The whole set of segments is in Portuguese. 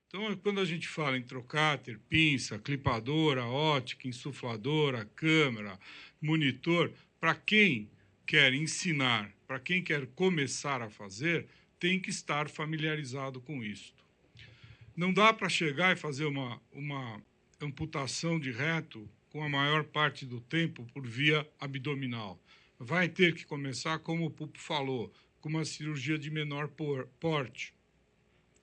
Então, quando a gente fala em trocáter, pinça, clipadora, ótica, insufladora, câmera, monitor, para quem quer ensinar, para quem quer começar a fazer, tem que estar familiarizado com isso. Não dá para chegar e fazer uma amputação de reto com a maior parte do tempo por via abdominal. Vai ter que começar, como o Pupo falou, com uma cirurgia de menor porte.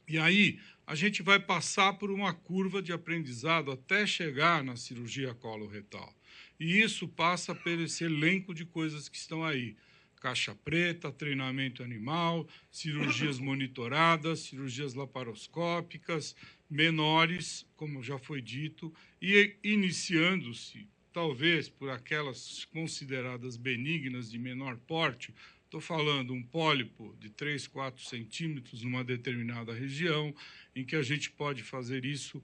E aí, a gente vai passar por uma curva de aprendizado até chegar na cirurgia coloretal. E isso passa por esse elenco de coisas que estão aí. Caixa preta, treinamento animal, cirurgias monitoradas, cirurgias laparoscópicas, menores, como já foi dito, e iniciando-se, talvez por aquelas consideradas benignas de menor porte. Estou falando um pólipo de 3, 4 centímetros numa determinada região, em que a gente pode fazer isso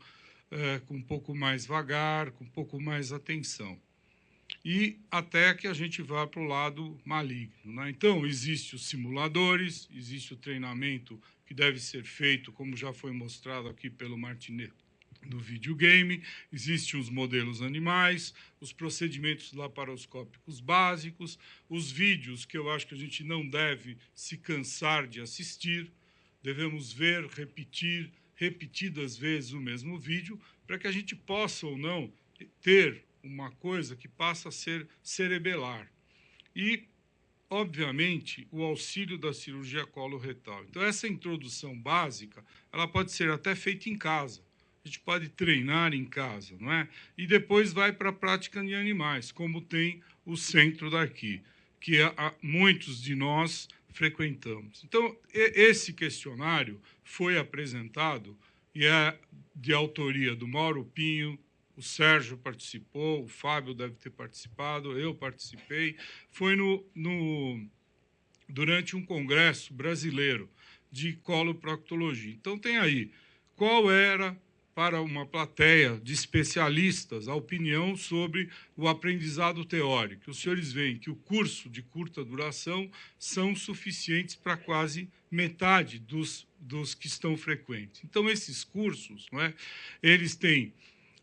com um pouco mais vagar, com um pouco mais atenção. E até que a gente vá para o lado maligno, né? Então, existem os simuladores, existe o treinamento que deve ser feito, como já foi mostrado aqui pelo Martinet, do videogame, existem os modelos animais, os procedimentos laparoscópicos básicos, os vídeos que eu acho que a gente não deve se cansar de assistir, devemos ver, repetir, repetidas vezes o mesmo vídeo, para que a gente possa ou não ter uma coisa que passa a ser cerebelar. E, obviamente, o auxílio da cirurgia coloretal. Então, essa introdução básica, ela pode ser até feita em casa. A gente pode treinar em casa, não é? E depois vai para a prática em animais, como tem o centro daqui, que muitos de nós frequentamos. Então, esse questionário foi apresentado e é de autoria do Mauro Pinho, o Sérgio participou, o Fábio deve ter participado, eu participei. Foi durante um congresso brasileiro de coloproctologia. Então, tem aí qual era, para uma plateia de especialistas, a opinião sobre o aprendizado teórico. Os senhores veem que o curso de curta duração são suficientes para quase metade dos que estão frequentes. Então, esses cursos, não é, eles têm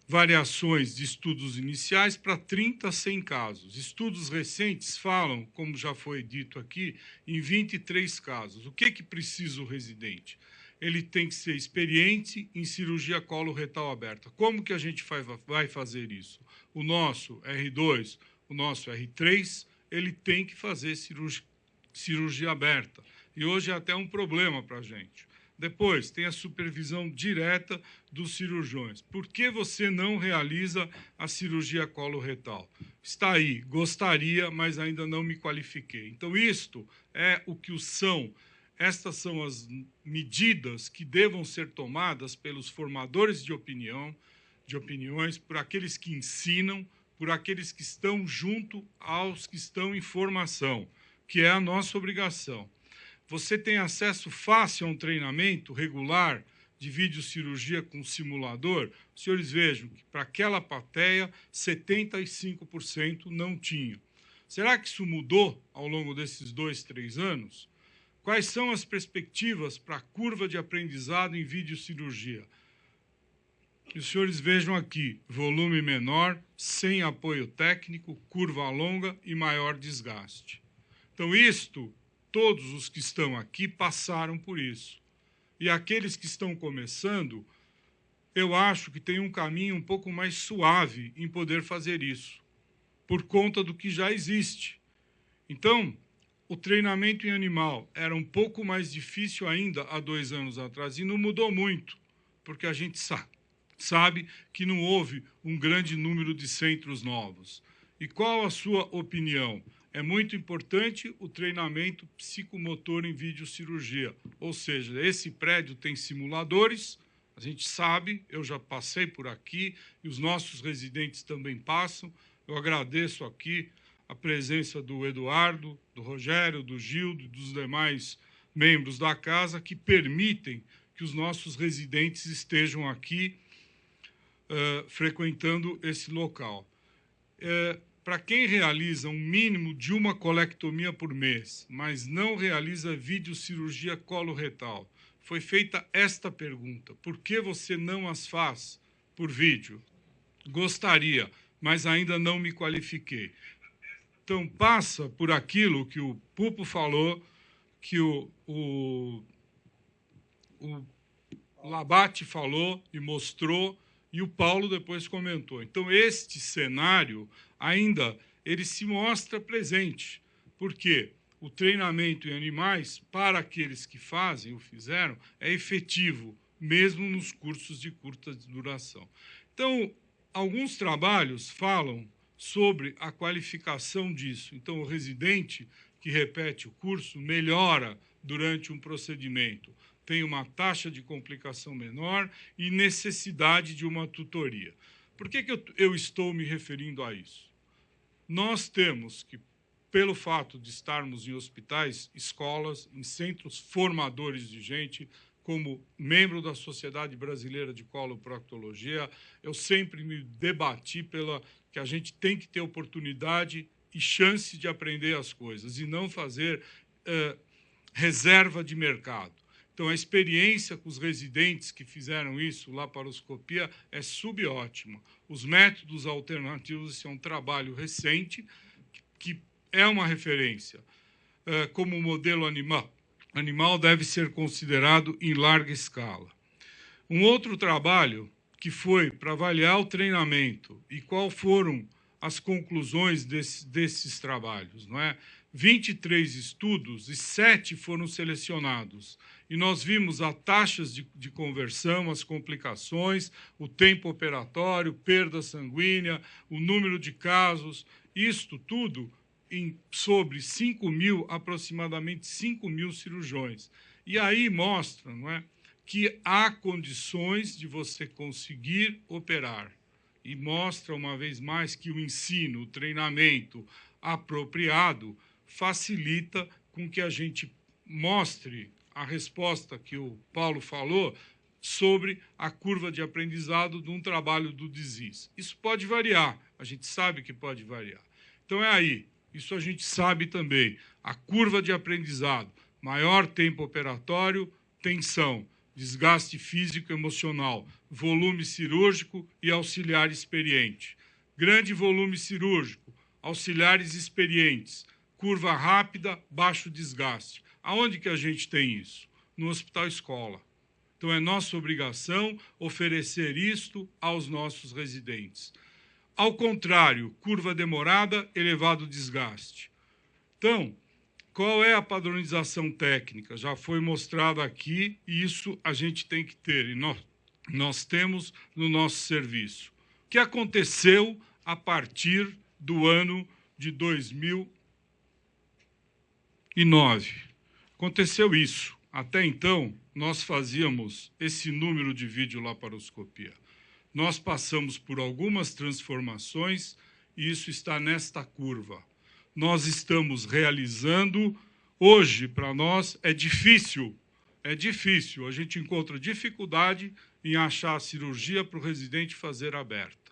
variações de estudos iniciais para 30 a 100 casos. Estudos recentes falam, como já foi dito aqui, em 23 casos. O que precisa o residente? Ele tem que ser experiente em cirurgia coloretal aberta. Como que a gente vai fazer isso? O nosso R2, o nosso R3, ele tem que fazer cirurgia aberta. E hoje é até um problema para a gente. Depois, tem a supervisão direta dos cirurgiões. Por que você não realiza a cirurgia coloretal? Está aí, gostaria, mas ainda não me qualifiquei. Então, isto é o que são. Estas são as medidas que devam ser tomadas pelos formadores de opiniões, por aqueles que ensinam, por aqueles que estão junto aos que estão em formação, que é a nossa obrigação. Você tem acesso fácil a um treinamento regular de videocirurgia com simulador? Os senhores vejam que para aquela plateia, 75% não tinham. Será que isso mudou ao longo desses 2, 3 anos? Quais são as perspectivas para a curva de aprendizado em videocirurgia? Os senhores vejam aqui, volume menor, sem apoio técnico, curva longa e maior desgaste. Então, todos os que estão aqui passaram por isso. E aqueles que estão começando, eu acho que tem um caminho um pouco mais suave em poder fazer isso, por conta do que já existe. Então, o treinamento em animal era um pouco mais difícil ainda há 2 anos atrás, e não mudou muito, porque a gente sabe que não houve um grande número de centros novos. E qual a sua opinião? É muito importante o treinamento psicomotor em videocirurgia, ou seja, esse prédio tem simuladores, a gente sabe, eu já passei por aqui, e os nossos residentes também passam. Eu agradeço aqui a presença do Eduardo, do Rogério, do Gildo e dos demais membros da casa que permitem que os nossos residentes estejam aqui frequentando esse local. Para quem realiza um mínimo de uma colectomia por mês, mas não realiza videocirurgia coloretal, foi feita esta pergunta: por que você não as faz por vídeo? Gostaria, mas ainda não me qualifiquei. Então, passa por aquilo que o Pupo falou, que o Labate falou e mostrou, e o Paulo depois comentou. Então, este cenário ainda ele se mostra presente. Por quê? O treinamento em animais, para aqueles que fazem ou fizeram, é efetivo, mesmo nos cursos de curta duração. Então, alguns trabalhos falam sobre a qualificação disso. Então, o residente que repete o curso melhora durante um procedimento, tem uma taxa de complicação menor e necessidade de uma tutoria. Por que eu estou me referindo a isso? Nós temos que, pelo fato de estarmos em hospitais, escolas, em centros formadores de gente, como membro da Sociedade Brasileira de Coloproctologia, eu sempre me debati pela que a gente tem que ter oportunidade e chance de aprender as coisas e não fazer reserva de mercado. Então, a experiência com os residentes que fizeram isso, laparoscopia, é subótima. Os métodos alternativos, esse é um trabalho recente, que é uma referência. Como o modelo animal deve ser considerado em larga escala. Um outro trabalho que foi para avaliar o treinamento e quais foram as conclusões desses trabalhos, não é? 23 estudos e 7 foram selecionados. E nós vimos as taxas de conversão, as complicações, o tempo operatório, perda sanguínea, o número de casos, isto tudo sobre aproximadamente 5 mil cirurgiões. E aí mostra, não é, que há condições de você conseguir operar. E mostra, uma vez mais, que o ensino, o treinamento apropriado facilita com que a gente mostre a resposta que o Paulo falou sobre a curva de aprendizado de um trabalho do DISIS. Isso pode variar, a gente sabe que pode variar. Então, é aí, isso a gente sabe também. A curva de aprendizado, maior tempo operatório, tensão, desgaste físico e emocional, volume cirúrgico e auxiliar experiente. Grande volume cirúrgico, auxiliares experientes, curva rápida, baixo desgaste. Aonde que a gente tem isso? No hospital escola. Então, é nossa obrigação oferecer isto aos nossos residentes. Ao contrário, curva demorada, elevado desgaste. Então, qual é a padronização técnica? Já foi mostrado aqui e isso a gente tem que ter, e nós temos no nosso serviço. O que aconteceu a partir do ano de 2009? Aconteceu isso. Até então, nós fazíamos esse número de videolaparoscopia. Nós passamos por algumas transformações e isso está nesta curva. Nós estamos realizando, hoje, para nós, é difícil, a gente encontra dificuldade em achar a cirurgia para o residente fazer aberta.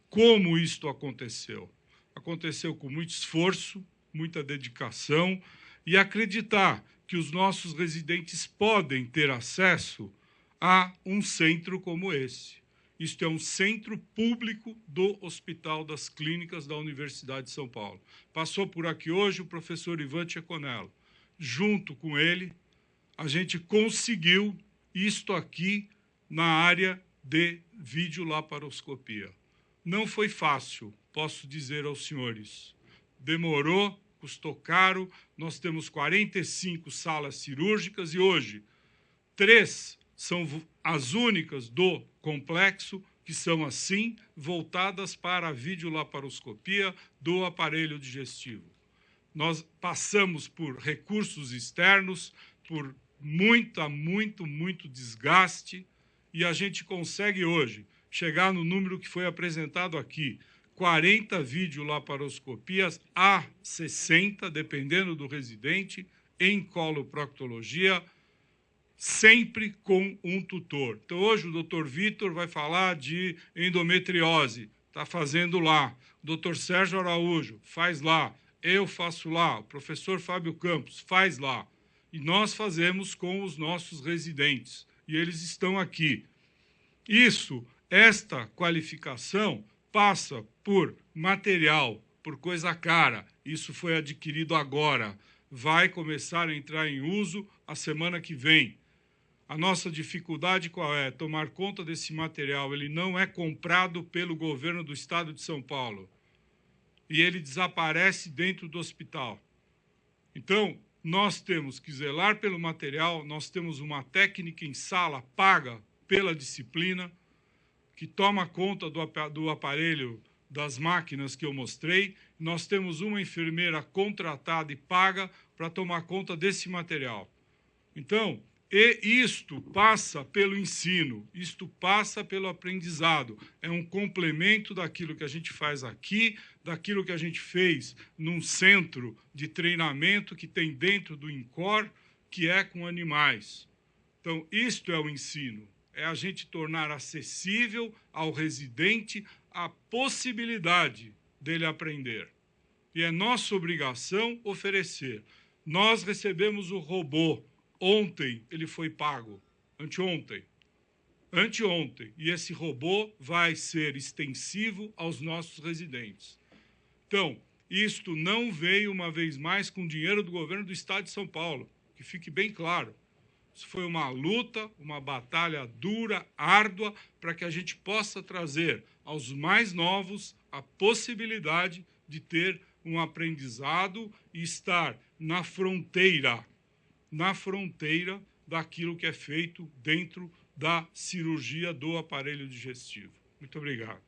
Como isto aconteceu? Aconteceu com muito esforço, muita dedicação e acreditar que os nossos residentes podem ter acesso a um centro como esse. Isto é um centro público do Hospital das Clínicas da Universidade de São Paulo. Passou por aqui hoje o professor Ivan Tcheconello. Junto com ele, a gente conseguiu isto aqui na área de videolaparoscopia. Não foi fácil, posso dizer aos senhores. Demorou, custou caro, nós temos 45 salas cirúrgicas e hoje 3 são as únicas do complexo que são assim, voltadas para a videolaparoscopia do aparelho digestivo. Nós passamos por recursos externos, por muito desgaste, e a gente consegue hoje chegar no número que foi apresentado aqui, 40 videolaparoscopias a 60, dependendo do residente, em coloproctologia, sempre com um tutor. Então, hoje o doutor Vitor vai falar de endometriose, está fazendo lá. O doutor Sérgio Araújo faz lá, eu faço lá, o professor Fábio Campos faz lá. E nós fazemos com os nossos residentes, e eles estão aqui. Esta qualificação passa por material, por coisa cara. Isso foi adquirido agora. Vai começar a entrar em uso a semana que vem. A nossa dificuldade qual é? Tomar conta desse material. Ele não é comprado pelo governo do estado de São Paulo. E ele desaparece dentro do hospital. Então, nós temos que zelar pelo material, nós temos uma técnica em sala paga pela disciplina, que toma conta do aparelho, das máquinas que eu mostrei. Nós temos uma enfermeira contratada e paga para tomar conta desse material. Então, isto passa pelo ensino, isto passa pelo aprendizado. É um complemento daquilo que a gente faz aqui, daquilo que a gente fez num centro de treinamento que tem dentro do INCOR, que é com animais. Então, isto é o ensino. É a gente tornar acessível ao residente a possibilidade dele aprender. E é nossa obrigação oferecer. Nós recebemos o robô. Ontem ele foi pago. Anteontem. E esse robô vai ser extensivo aos nossos residentes. Então, isto não veio, uma vez mais, com dinheiro do governo do estado de São Paulo. Que fique bem claro. Isso foi uma luta, uma batalha dura, árdua, para que a gente possa trazer aos mais novos a possibilidade de ter um aprendizado e estar na fronteira daquilo que é feito dentro da cirurgia do aparelho digestivo. Muito obrigado.